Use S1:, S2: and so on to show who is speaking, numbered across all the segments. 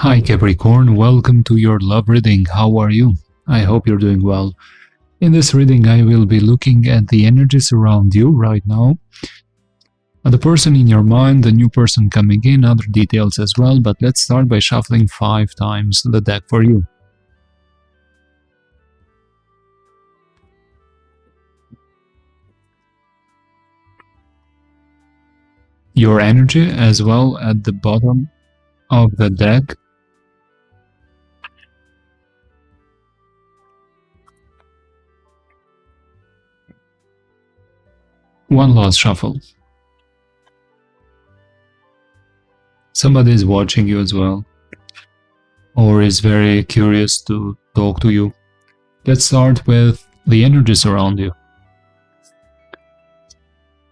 S1: Hi Capricorn, welcome to your love reading. How are you? I hope you're doing well. In this reading I will be looking at the energies around you right now. The person in your mind, the new person coming in, other details as well, but let's start by shuffling 5 times the deck for you. Your energy as well at the bottom of the deck. One last shuffle. Somebody is watching you as well, or is very curious to talk to you. Let's start with the energies around you.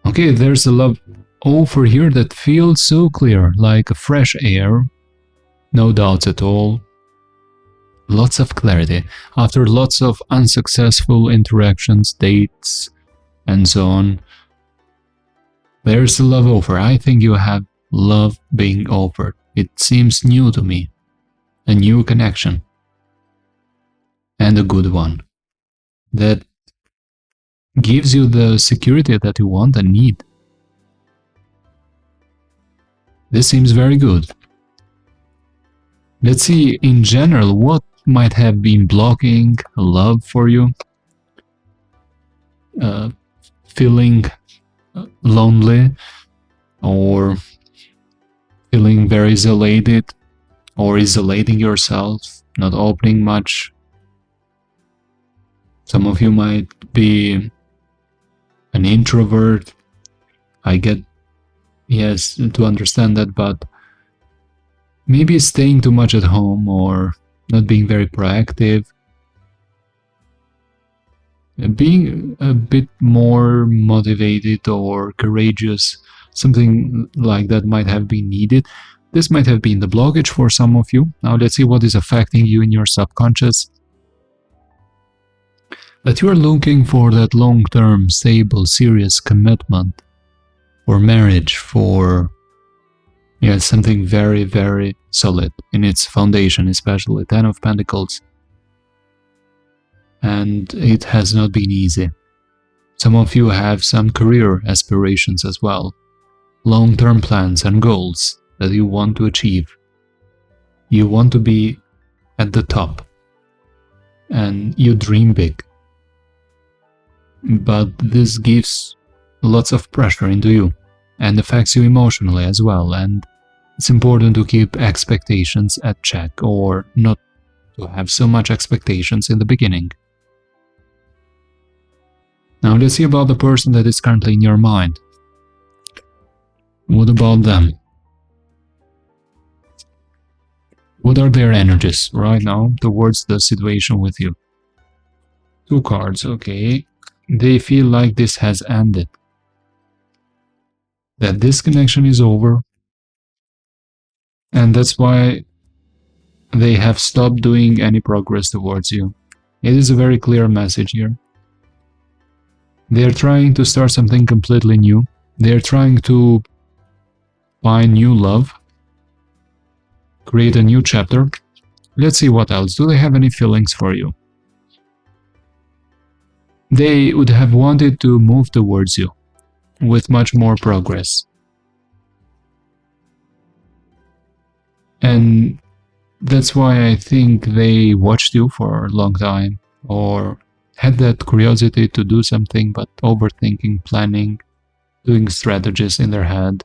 S1: Okay, there's a love offer here that feels so clear, like a fresh air, no doubts at all, lots of clarity. After lots of unsuccessful interactions, dates, and so on, there's a love offer. I think you have love being offered. It seems new to me, a new connection, and a good one, that gives you the security that you want and need. This seems very good. Let's see in general what might have been blocking love for you. Feeling lonely, or feeling very isolated, or isolating yourself, not opening much. Some of you might be an introvert. I get, yes, to understand that, but maybe staying too much at home or not being very proactive. Being a bit more motivated or courageous, something like that might have been needed. This might have been the blockage for some of you. Now let's see what is affecting you in your subconscious. That you are looking for that long-term, stable, serious commitment, for marriage, for something very, very solid in its foundation, especially 10 of Pentacles. And it has not been easy. Some of you have some career aspirations as well, long-term plans and goals that you want to achieve. You want to be at the top, and you dream big. But this gives lots of pressure into you and affects you emotionally as well, and it's important to keep expectations at check, or not to have so much expectations in the beginning. Now let's see about the person that is currently in your mind. What about them? What are their energies right now towards the situation with you? 2 cards, okay. They feel like this has ended, that this connection is over, and that's why they have stopped doing any progress towards you. It is a very clear message here. They're trying to start something completely new. They're trying to find new love, create a new chapter. Let's see what else. Do they have any feelings for you? They would have wanted to move towards you with much more progress. And that's why I think they watched you for a long time, or had that curiosity to do something, but overthinking, planning, doing strategies in their head.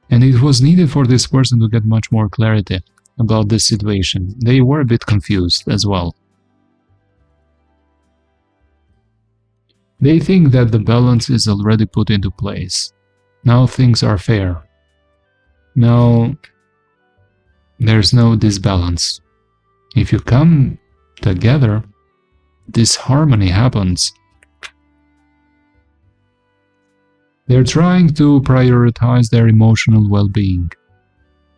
S1: And it was needed for this person to get much more clarity about this situation. They were a bit confused as well. They think that the balance is already put into place. Now things are fair. Now there's no disbalance. If you come together, this harmony happens. They're trying to prioritize their emotional well-being,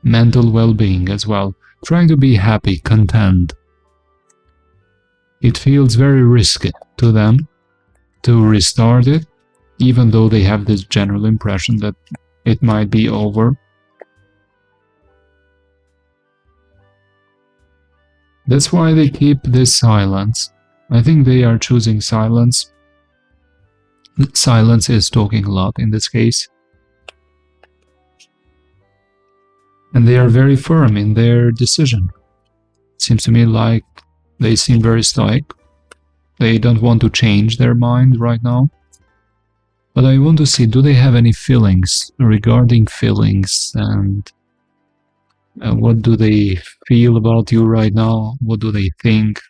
S1: mental well-being as well, trying to be happy, content. It feels very risky to them to restart it, even though they have this general impression that it might be over. That's why they keep this silence. I think they are choosing silence. Silence is talking a lot in this case. And they are very firm in their decision. It seems to me like they seem very stoic. They don't want to change their mind right now. But I want to see, do they have any feelings regarding feelings, and what do they feel about you right now? What do they think?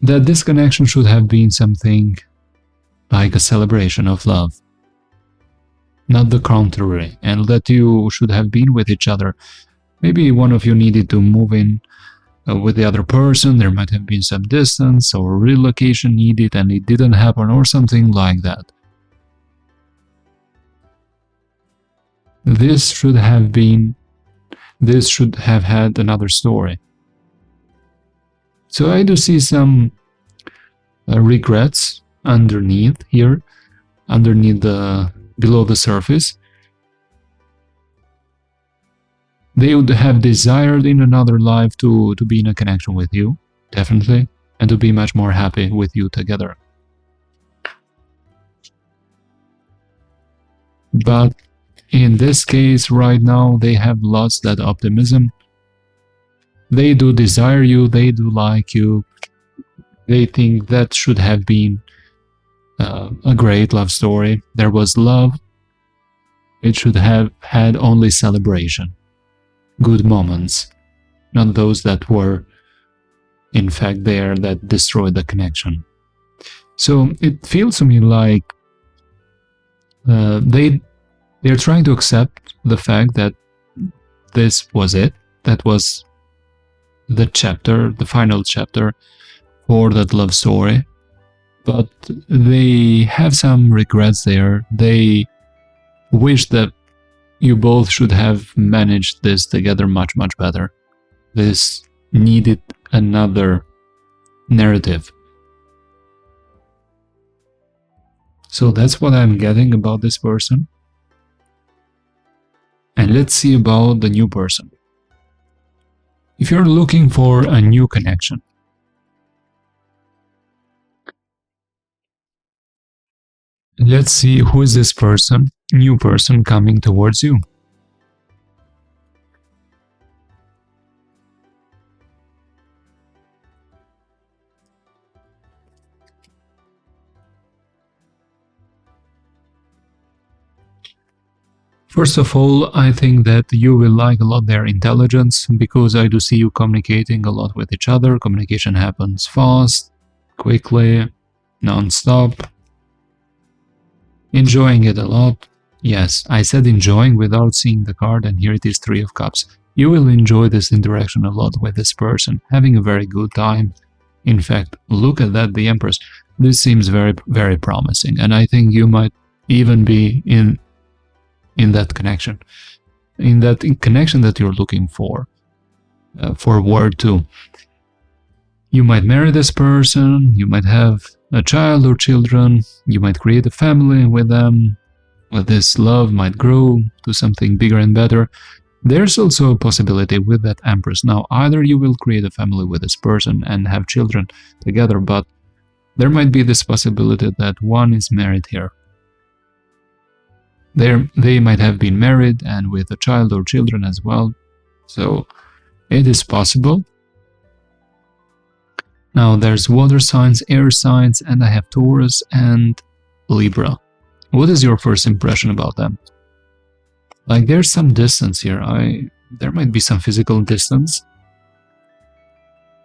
S1: That this connection should have been something like a celebration of love, not the contrary, and that you should have been with each other. Maybe one of you needed to move in with the other person, there might have been some distance or relocation needed and it didn't happen, or something like that. This should have had another story. So I do see some regrets underneath here, below the surface. They would have desired in another life to be in a connection with you, definitely, and to be much more happy with you together. But in this case, right now, they have lost that optimism. They do desire you, they do like you, they think that should have been a great love story. There was love, it should have had only celebration. Good moments, not those that were in fact there that destroyed the connection. So it feels to me like they're trying to accept the fact that this was it, that was the chapter, the final chapter for that love story, but they have some regrets there. They wish that you both should have managed this together much better. This needed another narrative. So that's what I'm getting about this person. And let's see about the new person. If you're looking for a new connection, let's see who is this person, new person coming towards you. First of all, I think that you will like a lot their intelligence, because I do see you communicating a lot with each other. Communication happens fast, quickly, non-stop. Enjoying it a lot. Yes, I said enjoying without seeing the card, and here it is, Three of Cups. You will enjoy this interaction a lot with this person, having a very good time. In fact, look at that, the Empress. This seems very promising, and I think you might even be in that connection, connection that you're looking for forward to. You might marry this person, you might have a child or children, you might create a family with them, this love might grow to something bigger and better. There's also a possibility with that Empress. Now, either you will create a family with this person and have children together, but there might be this possibility that one is married here. They might have been married and with a child or children as well, so it is possible. Now there's water signs, air signs, and I have Taurus and Libra. What is your first impression about them? Like, there's some distance here. There might be some physical distance.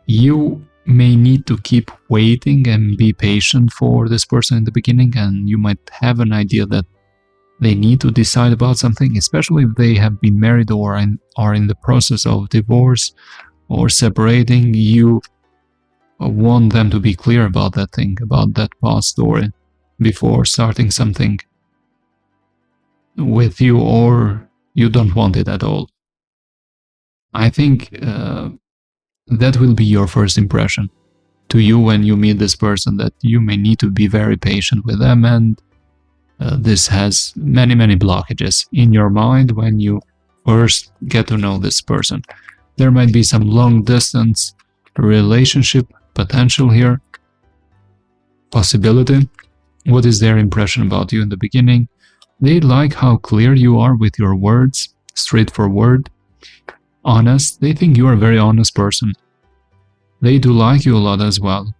S1: You may need to keep waiting and be patient for this person in the beginning, and you might have an idea that they need to decide about something, especially if they have been married or are in the process of divorce or separating. You want them to be clear about that thing, about that past story, before starting something with you, or you don't want it at all. I think that will be your first impression to you when you meet this person, that you may need to be very patient with them, and this has many blockages in your mind when you first get to know this person. There might be some long distance relationship potential here, possibility. What is their impression about you in the beginning? They like how clear you are with your words, straightforward, honest. They think you are a very honest person. They do like you a lot as well.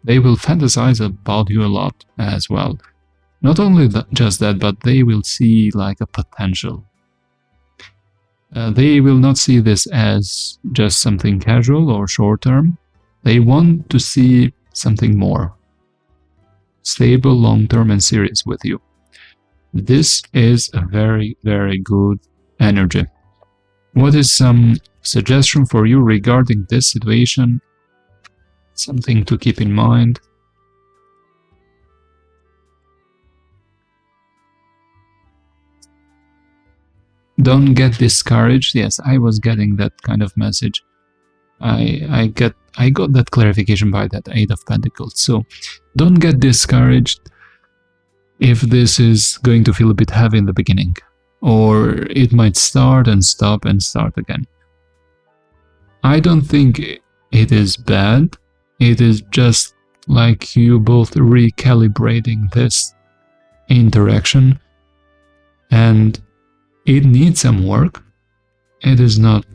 S1: They will fantasize about you a lot as well. Not only just that, but they will see like a potential. They will not see this as just something casual or short-term. They want to see something more stable, long-term, and serious with you. This is a very, very good energy. What is some suggestion for you regarding this situation? Something to keep in mind. Don't get discouraged. Yes, I was getting that kind of message. I got that clarification by that Eight of Pentacles. So don't get discouraged if this is going to feel a bit heavy in the beginning, or it might start and stop and start again. I don't think it is bad. It is just like you both recalibrating this interaction, and it needs some work. It is not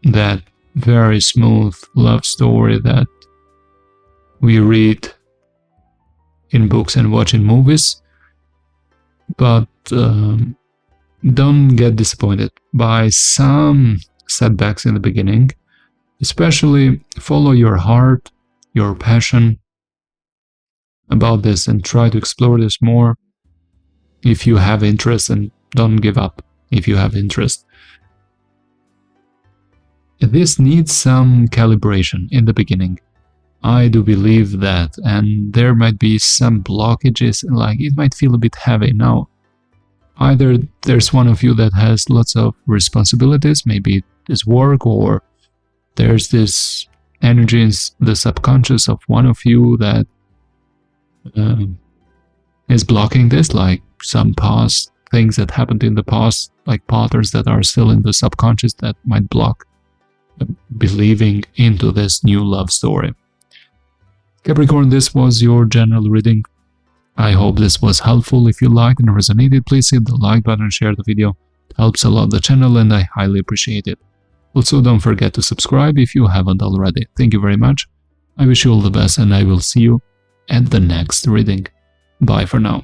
S1: that very smooth love story that we read in books and watch in movies, but don't get disappointed by some setbacks in the beginning. Especially follow your heart, your passion about this, and try to explore this more if you have interest, and don't give up if you have interest. This needs some calibration in the beginning. I do believe that, and there might be some blockages, like it might feel a bit heavy now. Either there's one of you that has lots of responsibilities, maybe it is work, or there's this energy in the subconscious of one of you that is blocking this, like some past things that happened in the past, like patterns that are still in the subconscious that might block believing into this new love story. Capricorn, this was your general reading. I hope this was helpful. If you liked and resonated, please hit the like button and share the video. It helps a lot the channel and I highly appreciate it. Also, don't forget to subscribe if you haven't already. Thank you very much. I wish you all the best and I will see you at the next reading. Bye for now.